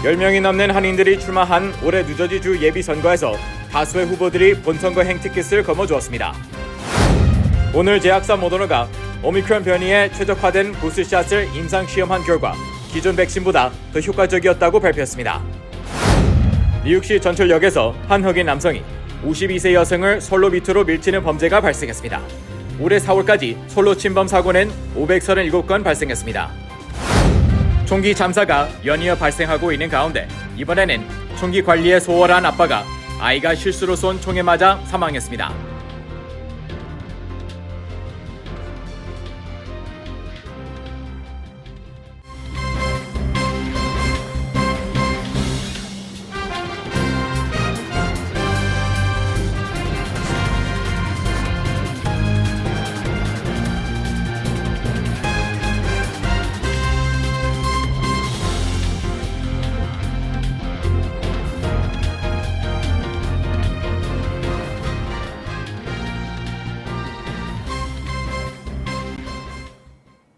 10명이 넘는 한인들이 출마한 올해 뉴저지주 예비선거에서 다수의 후보들이 본선거 행티켓을 거머쥐었습니다. 오늘 제약사 모더나가 오미크론 변이에 최적화된 부스샷을 임상시험한 결과 기존 백신보다 더 효과적이었다고 발표했습니다. 뉴욕시 전철역에서 한 흑인 남성이 52세 여성을 솔로 밑으로 밀치는 범죄가 발생했습니다. 올해 4월까지 솔로 침범 사고는 537건 발생했습니다. 총기 참사가 연이어 발생하고 있는 가운데 이번에는 총기 관리에 소홀한 아빠가 아이가 실수로 쏜 총에 맞아 사망했습니다.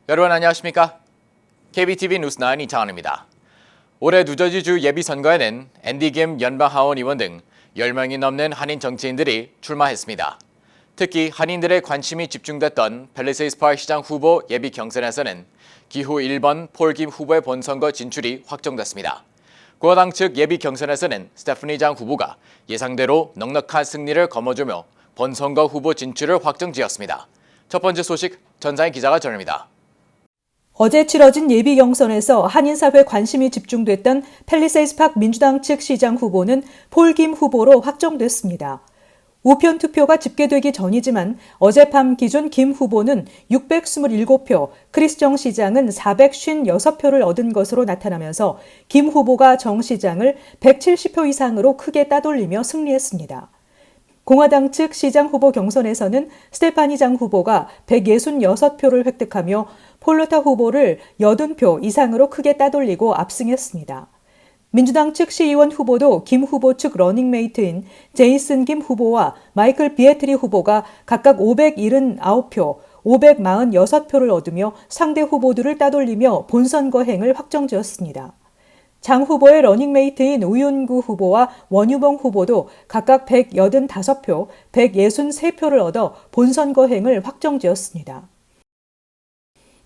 여러분 안녕하십니까? KBTV 뉴스9 이창원입니다. 올해 뉴저지주 예비선거에는 앤디 김 연방하원 의원 등 10명이 넘는 한인 정치인들이 출마했습니다. 특히 한인들의 관심이 집중됐던 팰리세이드 파크 시장 후보 예비 경선에서는 기호 1번 폴 김 후보의 본선거 진출이 확정됐습니다. 공화당 측 예비 경선에서는 스테프니 장 후보가 예상대로 넉넉한 승리를 거머쥐며 본선거 후보 진출을 확정지었습니다. 첫 번째 소식 전상희 기자가 전합니다. 어제 치러진 예비 경선에서 한인사회 관심이 집중됐던 팰리세이드 파크 민주당 측 시장 후보는 폴 김 후보로 확정됐습니다. 우편 투표가 집계되기 전이지만 어젯밤 기준 김 후보는 627표, 크리스 정 시장은 456표를 얻은 것으로 나타나면서 김 후보가 정 시장을 170표 이상으로 크게 따돌리며 승리했습니다. 공화당 측 시장 후보 경선에서는 스테파니 장 후보가 166표를 획득하며 폴로타 후보를 80표 이상으로 크게 따돌리고 압승했습니다. 민주당 측 시의원 후보도 김 후보 측 러닝메이트인 제이슨 김 후보와 마이클 비에트리 후보가 각각 579표, 546표를 얻으며 상대 후보들을 따돌리며 본선거 행을 확정지었습니다. 장 후보의 러닝메이트인 우윤구 후보와 원유봉 후보도 각각 185표, 163표를 얻어 본선거 행을 확정지었습니다.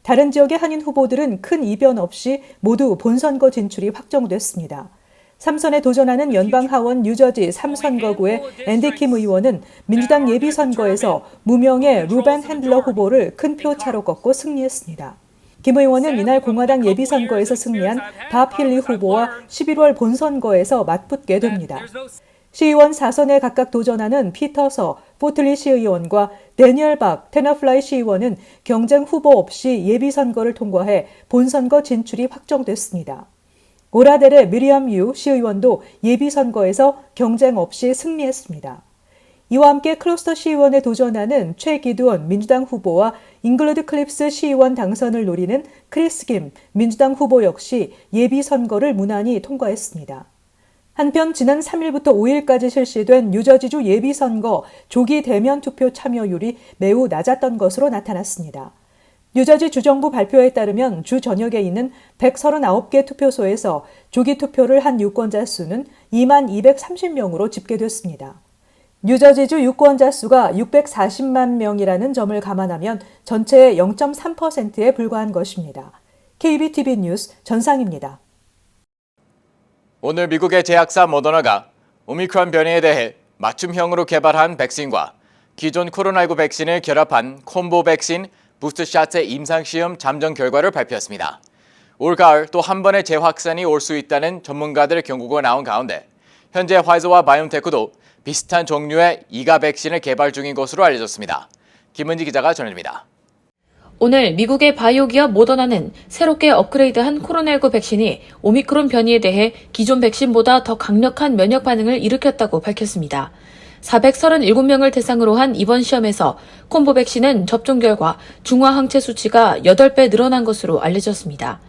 다른 지역의 한인 후보들은 큰 이변 없이 모두 본선거 진출이 확정됐습니다. 3선에 도전하는 연방하원 뉴저지 3선거구의 앤디 킴 의원은 민주당 예비선거에서 무명의 루벤 핸들러 후보를 큰 표 차로 꺾고 승리했습니다. 김 의원은 이날 공화당 예비선거에서 승리한 밥 힐리 후보와 11월 본선거에서 맞붙게 됩니다. 시의원 4선에 각각 도전하는 피터서 포틀리 시의원과 데니얼 박 테너플라이 시의원은 경쟁 후보 없이 예비선거를 통과해 본선거 진출이 확정됐습니다. 오라델의 미리엄 유 시의원도 예비선거에서 경쟁 없이 승리했습니다. 이와 함께 클로스터 시의원에 도전하는 최기두원 민주당 후보와 잉글러드 클립스 시의원 당선을 노리는 크리스 김 민주당 후보 역시 예비선거를 무난히 통과했습니다. 한편 지난 3일부터 5일까지 실시된 뉴저지주 예비선거 조기 대면 투표 참여율이 매우 낮았던 것으로 나타났습니다. 뉴저지 주정부 발표에 따르면 주 전역에 있는 139개 투표소에서 조기 투표를 한 유권자 수는 2230명으로 집계됐습니다. 뉴저지주 유권자 수가 640만 명이라는 점을 감안하면 전체의 0.3%에 불과한 것입니다. KBTV 뉴스 전상입니다. 오늘 미국의 제약사 모더나가 오미크론 변이에 대해 맞춤형으로 개발한 백신과 기존 코로나19 백신을 결합한 콤보 백신 부스트샷의 임상시험 잠정 결과를 발표했습니다. 올 가을 또 한 번의 재확산이 올 수 있다는 전문가들의 경고가 나온 가운데 현재 화이저와 바이온테크도 비슷한 종류의 이가 백신을 개발 중인 것으로 알려졌습니다. 김은지 기자가 전해줍니다. 오늘 미국의 바이오 기업 모더나는 새롭게 업그레이드한 코로나19 백신이 오미크론 변이에 대해 기존 백신보다 더 강력한 면역 반응을 일으켰다고 밝혔습니다. 437명을 대상으로 한 이번 시험에서 콤보 백신은 접종 결과 중화 항체 수치가 8배 늘어난 것으로 알려졌습니다.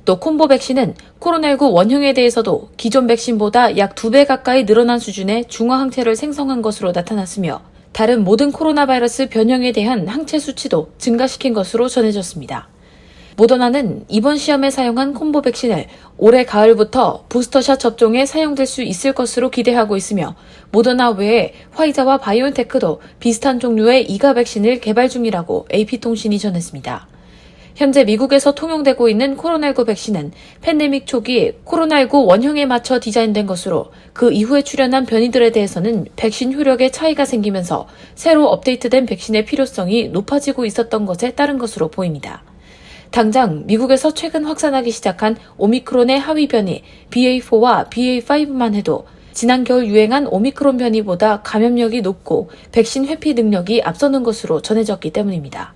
또 콤보 백신은 코로나19 원형에 대해서도 기존 백신보다 약 2배 가까이 늘어난 수준의 중화 항체를 생성한 것으로 나타났으며 다른 모든 코로나 바이러스 변형에 대한 항체 수치도 증가시킨 것으로 전해졌습니다. 모더나는 이번 시험에 사용한 콤보 백신을 올해 가을부터 부스터샷 접종에 사용될 수 있을 것으로 기대하고 있으며 모더나 외에 화이자와 바이오엔테크도 비슷한 종류의 이가 백신을 개발 중이라고 AP통신이 전했습니다. 현재 미국에서 통용되고 있는 코로나19 백신은 팬데믹 초기 코로나19 원형에 맞춰 디자인된 것으로 그 이후에 출현한 변이들에 대해서는 백신 효력에 차이가 생기면서 새로 업데이트된 백신의 필요성이 높아지고 있었던 것에 따른 것으로 보입니다. 당장 미국에서 최근 확산하기 시작한 오미크론의 하위 변이 BA4와 BA5만 해도 지난 겨울 유행한 오미크론 변이보다 감염력이 높고 백신 회피 능력이 앞서는 것으로 전해졌기 때문입니다.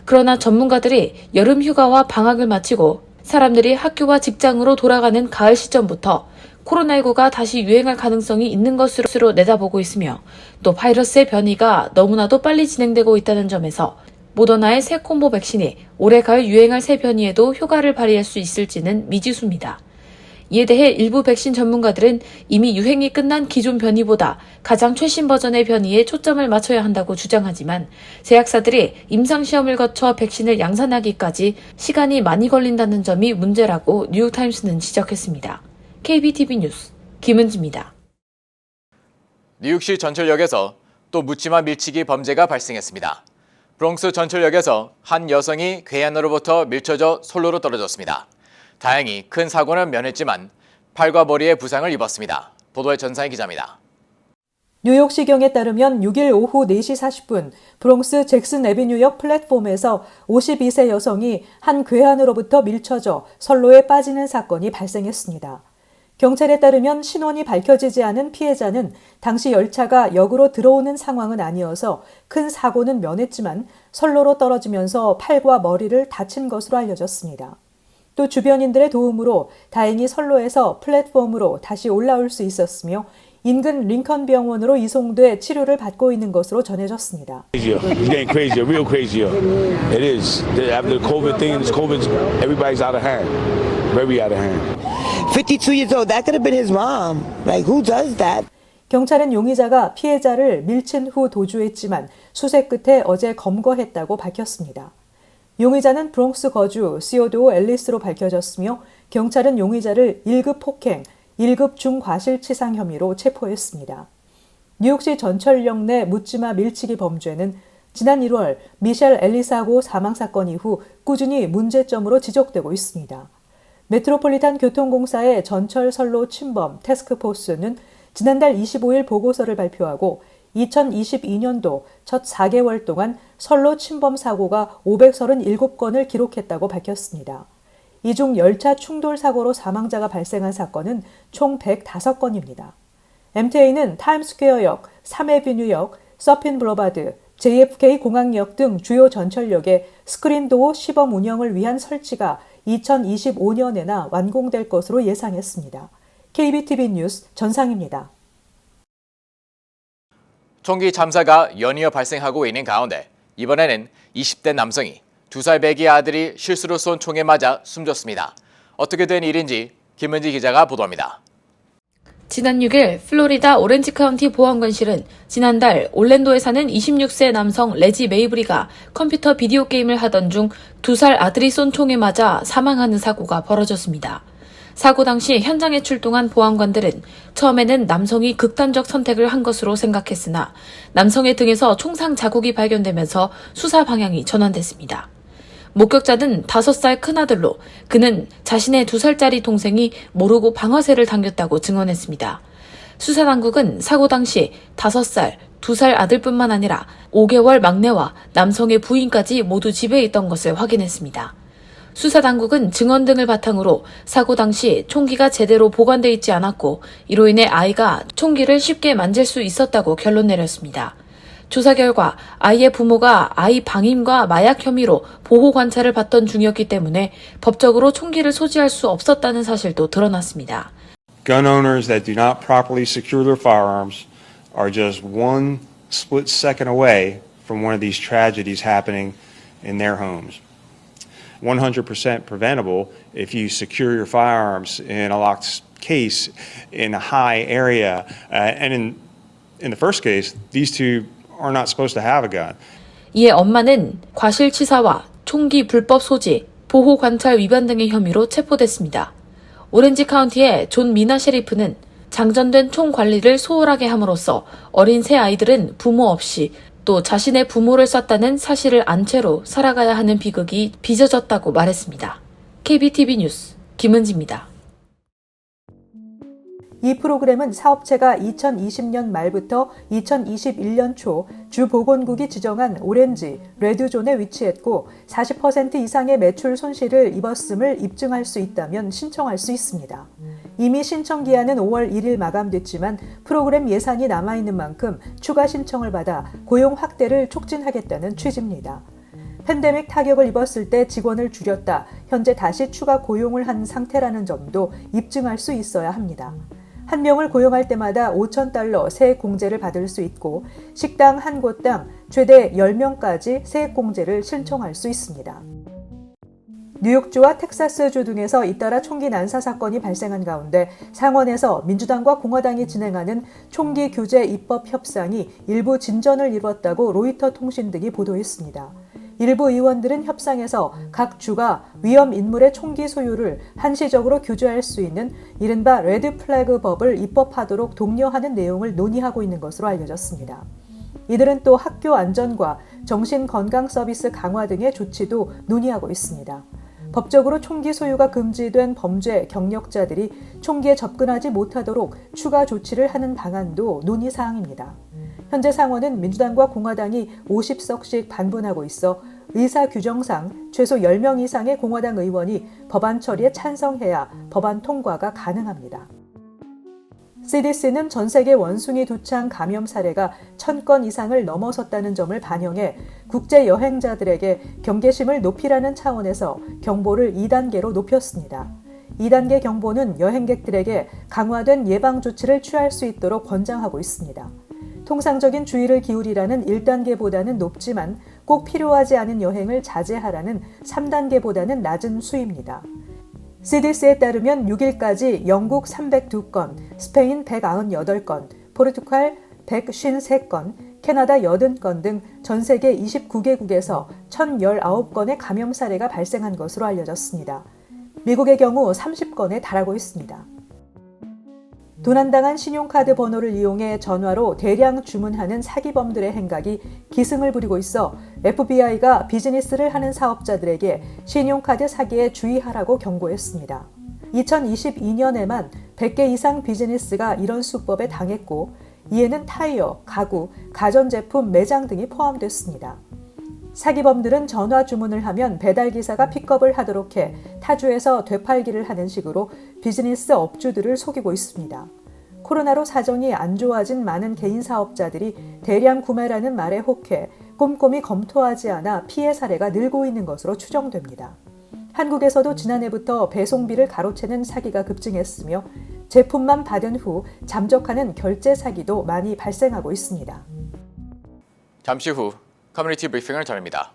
그러나 전문가들이 여름 휴가와 방학을 마치고 사람들이 학교와 직장으로 돌아가는 가을 시점부터 코로나19가 다시 유행할 가능성이 있는 것으로 내다보고 있으며 또 바이러스의 변이가 너무나도 빨리 진행되고 있다는 점에서 모더나의 새 콤보 백신이 올해 가을 유행할 새 변이에도 효과를 발휘할 수 있을지는 미지수입니다. 이에 대해 일부 백신 전문가들은 이미 유행이 끝난 기존 변이보다 가장 최신 버전의 변이에 초점을 맞춰야 한다고 주장하지만 제약사들이 임상시험을 거쳐 백신을 양산하기까지 시간이 많이 걸린다는 점이 문제라고 뉴욕타임스는 지적했습니다. KBTV 뉴스 김은지입니다. 뉴욕시 전철역에서 또 묻지마 밀치기 범죄가 발생했습니다. 브롱스 전철역에서 한 여성이 괴한으로부터 밀쳐져 선로로 떨어졌습니다. 다행히 큰 사고는 면했지만 팔과 머리에 부상을 입었습니다. 보도에 전상희 기자입니다. 뉴욕시경에 따르면 6일 오후 4시 40분 브롱스 잭슨 애비뉴역 플랫폼에서 52세 여성이 한 괴한으로부터 밀쳐져 선로에 빠지는 사건이 발생했습니다. 경찰에 따르면 신원이 밝혀지지 않은 피해자는 당시 열차가 역으로 들어오는 상황은 아니어서 큰 사고는 면했지만 선로로 떨어지면서 팔과 머리를 다친 것으로 알려졌습니다. 또 주변인들의 도움으로 다행히 선로에서 플랫폼으로 다시 올라올 수 있었으며 인근 링컨 병원으로 이송돼 치료를 받고 있는 것으로 전해졌습니다. It's getting crazier, real crazier. It is. After the COVID thing, everybody's out of hand. Very out of hand. 52 years old, that could have been his mom. Like, who does that? 경찰은 용의자가 피해자를 밀친 후 도주했지만 수색 끝에 어제 검거했다고 밝혔습니다. 용의자는 브롱스 거주 시오도 앨리스로 밝혀졌으며 경찰은 용의자를 1급 폭행, 1급 중과실치상 혐의로 체포했습니다. 뉴욕시 전철역 내 묻지마 밀치기 범죄는 지난 1월 미셸 앨리사고 사망사건 이후 꾸준히 문제점으로 지적되고 있습니다. 메트로폴리탄 교통공사의 전철 선로 침범 태스크포스는 지난달 25일 보고서를 발표하고 2022년도 첫 4개월 동안 선로 침범 사고가 537건을 기록했다고 밝혔습니다. 이 중 열차 충돌 사고로 사망자가 발생한 사건은 총 105건입니다. MTA는 타임스퀘어역, 3에비뉴역, 서핀 블러바드, JFK 공항역 등 주요 전철역에 스크린도어 시범 운영을 위한 설치가 2025년에나 완공될 것으로 예상했습니다. KBTV 뉴스 전상입니다. 총기 참사가 연이어 발생하고 있는 가운데 이번에는 20대 남성이 2살 배기 아들이 실수로 쏜 총에 맞아 숨졌습니다. 어떻게 된 일인지 김은지 기자가 보도합니다. 지난 6일 플로리다 오렌지 카운티 보안관실은 지난달 올랜도에 사는 26세 남성 레지 메이브리가 컴퓨터 비디오 게임을 하던 중 2살 아들이 쏜 총에 맞아 사망하는 사고가 벌어졌습니다. 사고 당시 현장에 출동한 보안관들은 처음에는 남성이 극단적 선택을 한 것으로 생각했으나 남성의 등에서 총상 자국이 발견되면서 수사 방향이 전환됐습니다. 목격자는 5살 큰아들로 그는 자신의 2살짜리 동생이 모르고 방아쇠를 당겼다고 증언했습니다. 수사당국은 사고 당시 5살, 2살 아들뿐만 아니라 5개월 막내와 남성의 부인까지 모두 집에 있던 것을 확인했습니다. 수사당국은 증언 등을 바탕으로 사고 당시 총기가 제대로 보관돼 있지 않았고 이로 인해 아이가 총기를 쉽게 만질 수 있었다고 결론 내렸습니다. 조사 결과 아이의 부모가 아이 방임과 마약 혐의로 보호 관찰을 받던 중이었기 때문에 법적으로 총기를 소지할 수 없었다는 사실도 드러났습니다. Gun owners that do not properly secure their firearms are just one split second away from one of these tragedies happening in their homes. 100% preventable if you secure your firearms in a locked case in a high area. And in the first case, these two are not supposed to have a gun. 이에 엄마는 과실치사와 총기 불법 소지, 보호 관찰 위반 등의 혐의로 체포됐습니다. 오렌지 카운티의 존 미나 셰리프는 장전된 총 관리를 소홀하게 함으로써 어린 새 아이들은 부모 없이 또 자신의 부모를 쐈다는 사실을 안 채로 살아가야 하는 비극이 빚어졌다고 말했습니다. KBTV 뉴스 김은지입니다. 이 프로그램은 사업체가 2020년 말부터 2021년 초 주 보건국이 지정한 오렌지, 레드존에 위치했고 40% 이상의 매출 손실을 입었음을 입증할 수 있다면 신청할 수 있습니다. 이미 신청 기한은 5월 1일 마감됐지만 프로그램 예산이 남아있는 만큼 추가 신청을 받아 고용 확대를 촉진하겠다는 취지입니다. 팬데믹 타격을 입었을 때 직원을 줄였다, 현재 다시 추가 고용을 한 상태라는 점도 입증할 수 있어야 합니다. 한 명을 고용할 때마다 $5,000 세액공제를 받을 수 있고 식당 한 곳당 최대 10명까지 세액공제를 신청할 수 있습니다. 뉴욕주와 텍사스주 등에서 잇따라 총기 난사 사건이 발생한 가운데 상원에서 민주당과 공화당이 진행하는 총기 규제 입법 협상이 일부 진전을 이뤘다고 로이터 통신 등이 보도했습니다. 일부 의원들은 협상에서 각 주가 위험 인물의 총기 소유를 한시적으로 규제할 수 있는 이른바 레드 플래그 법을 입법하도록 독려하는 내용을 논의하고 있는 것으로 알려졌습니다. 이들은 또 학교 안전과 정신건강 서비스 강화 등의 조치도 논의하고 있습니다. 법적으로 총기 소유가 금지된 범죄 경력자들이 총기에 접근하지 못하도록 추가 조치를 하는 방안도 논의 사항입니다. 현재 상원은 민주당과 공화당이 50석씩 반분하고 있어 의사 규정상 최소 10명 이상의 공화당 의원이 법안 처리에 찬성해야 법안 통과가 가능합니다. CDC는 전 세계 원숭이 두창 감염 사례가 1000건 이상을 넘어섰다는 점을 반영해 국제 여행자들에게 경계심을 높이라는 차원에서 경보를 2단계로 높였습니다. 2단계 경보는 여행객들에게 강화된 예방 조치를 취할 수 있도록 권장하고 있습니다. 통상적인 주의를 기울이라는 1단계보다는 높지만 꼭 필요하지 않은 여행을 자제하라는 3단계보다는 낮은 수입니다. CDC에 따르면 6일까지 영국 302건, 스페인 198건, 포르투갈 153건, 캐나다 80건 등 전 세계 29개국에서 1019건의 감염 사례가 발생한 것으로 알려졌습니다. 미국의 경우 30건에 달하고 있습니다. 도난당한 신용카드 번호를 이용해 전화로 대량 주문하는 사기범들의 행각이 기승을 부리고 있어 FBI가 비즈니스를 하는 사업자들에게 신용카드 사기에 주의하라고 경고했습니다. 2022년에만 100개 이상 비즈니스가 이런 수법에 당했고 이에는 타이어, 가구, 가전제품 매장 등이 포함됐습니다. 사기범들은 전화 주문을 하면 배달기사가 픽업을 하도록 해 타주에서 되팔기를 하는 식으로 비즈니스 업주들을 속이고 있습니다. 코로나로 사정이 안 좋아진 많은 개인 사업자들이 대량 구매라는 말에 혹해 꼼꼼히 검토하지 않아 피해 사례가 늘고 있는 것으로 추정됩니다. 한국에서도 지난해부터 배송비를 가로채는 사기가 급증했으며 제품만 받은 후 잠적하는 결제 사기도 많이 발생하고 있습니다. 잠시 후 커뮤니티 브리핑을 전합니다.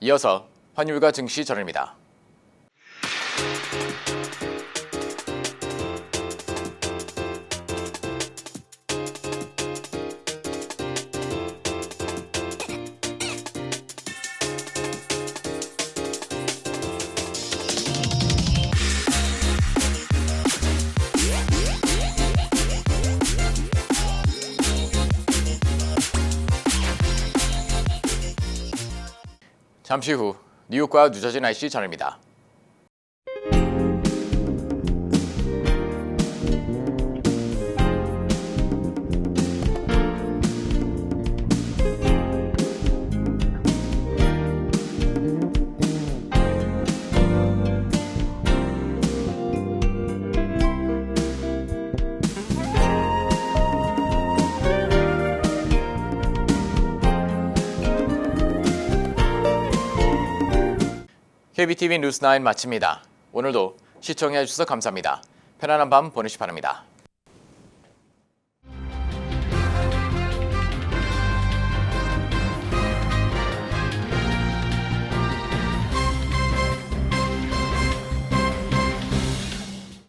이어서 환율과 증시 전해드립니다. 잠시 후 뉴욕과 뉴저지 날씨 전해드립니다. KBTV 뉴스9 마칩니다. 오늘도 시청해 주셔서 감사합니다. 편안한 밤 보내시 바랍니다.